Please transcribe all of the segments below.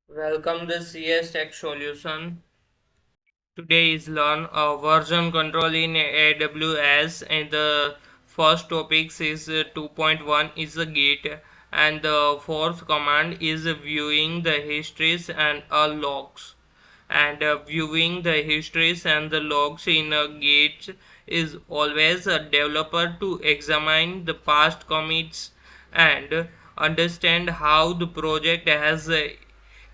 Welcome the CS Tech Solution. Today is learn version control in AWS, and the first topics is 2.1 is the Git, and the fourth command is viewing the histories and logs. And viewing the histories and the logs in Git is always a developer to examine the past commits and understand how the project has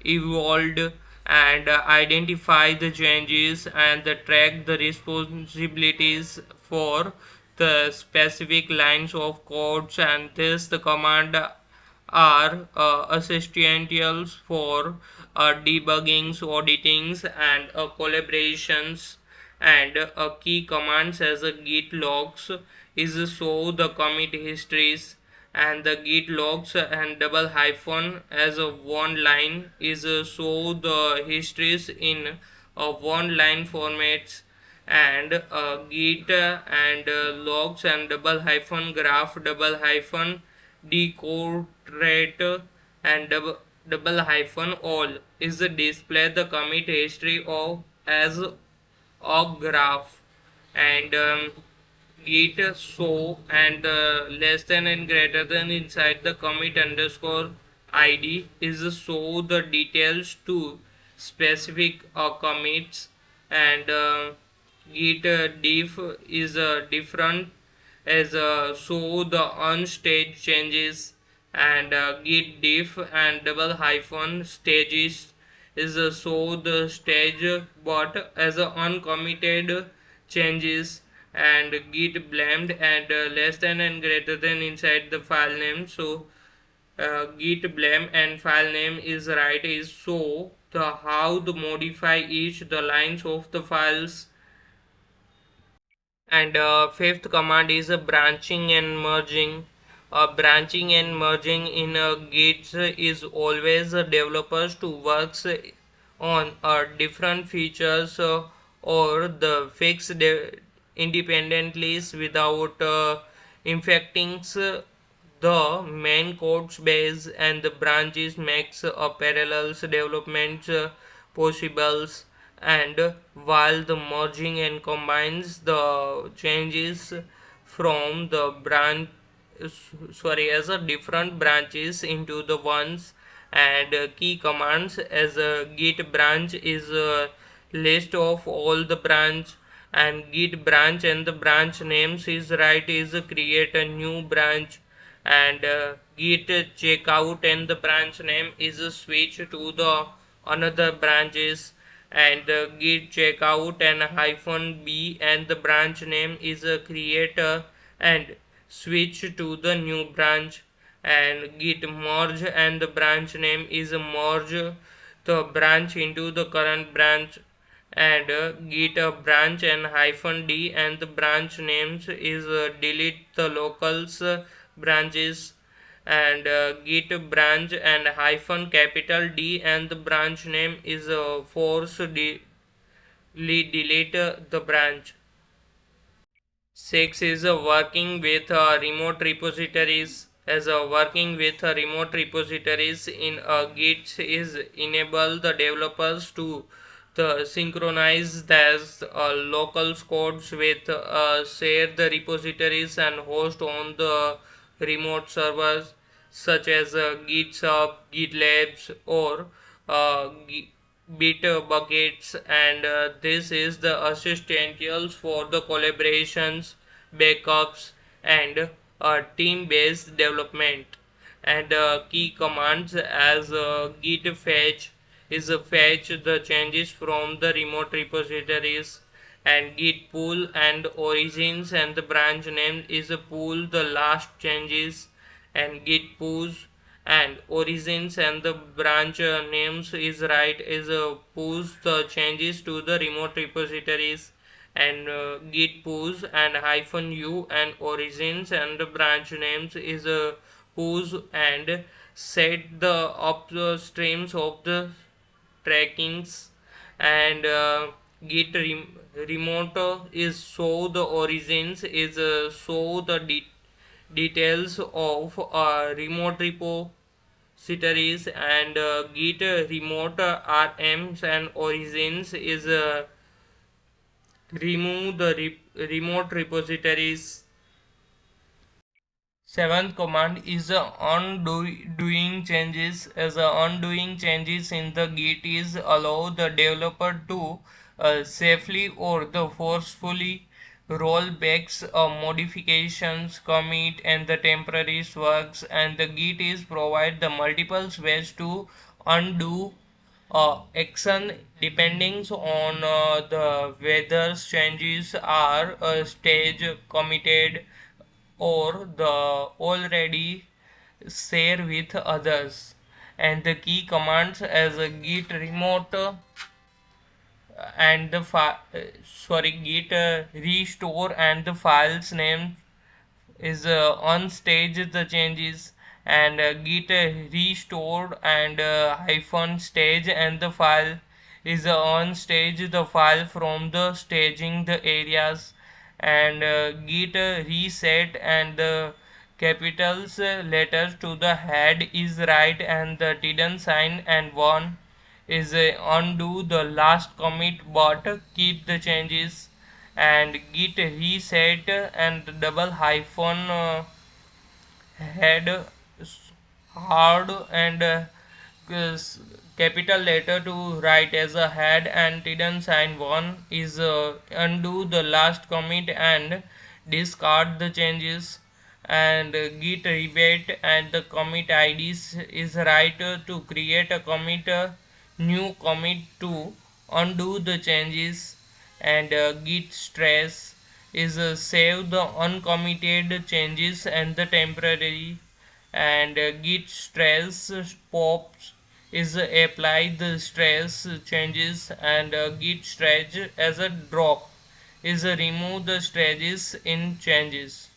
evolved and identify the changes and track the responsibilities for the specific lines of codes, and this the command are essentials for debuggings, auditings, and collaborations. And key commands as a git logs is show the commit histories, and the git logs and double hyphen as a one line is show the histories in one line formats, and git and logs and double hyphen graph double hyphen decode rate and double hyphen all is display the commit history of as a graph. And git show and less than and greater than inside the commit underscore id is show the details to specific commits. And git diff is different as show the unstaged changes, and git diff and double hyphen stages is show the stage but as a uncommitted changes. And git blamed and less than and greater than inside the file name, so git blame and file name is right is so the how to modify each the lines of the files. And fifth command is branching and merging. Branching and merging in Git is always developers to works on different features or the independently without infecting the main codes base, and the branches makes parallels development possible. And while the merging and combines the changes from the branch as a different branches into the ones. And key commands as a git branch is a list of all the branch, and git branch and the branch names is right is create a new branch. And git checkout and the branch name is a switch to the another branches. And git checkout and hyphen b and the branch name is a creator and switch to the new branch. And git merge and the branch name is a merge the branch into the current branch. And git branch and hyphen d and the branch names is delete the locals branches. And git branch and hyphen capital D and the branch name is force delete the branch. 6 is working with remote repositories. As working with remote repositories in Git is enable the developers to synchronize their local codes with share the repositories and host on the remote servers such as GitHub, GitLabs, or Bit buckets. And this is the essentials for the collaborations, backups, and team-based development. And key commands as git fetch is fetch the changes from the remote repositories, and git pull and origins and the branch name is pull the last changes. And git push and origins and the branch names is right is push the changes to the remote repositories. And git push and hyphen u and origins and the branch names is push and set the upstreams of the trackings. And git remote is show the origins is show the details of remote repo repositories, and Git remote RMs and origins is remove the remote repositories. Seventh command is undoing changes. As undoing changes in the Git is allow the developer to safely or the forcefully roll backs modifications, commit, and the temporary works. And the Git is provide the multiple ways to undo action depending on the whether changes are stage committed or the already share with others. And the key commands as a git remote and the git restore and the file's name is on stage the changes, and git restored and hyphen stage and the file is on stage the file from the staging the areas, and git reset and the capitals letters to the head is right and the didn't sign, and one is undo the last commit but keep the changes, and git reset and double hyphen head hard and capital letter to write as a head, and didn't sign one is undo the last commit and discard the changes, and git rebate and the commit IDs is right to create a commit new commit to undo the changes, and git stress is save the uncommitted changes and the temporary, and git stress pops is apply the stress changes, and git stretch as a drop is remove the stretches in changes.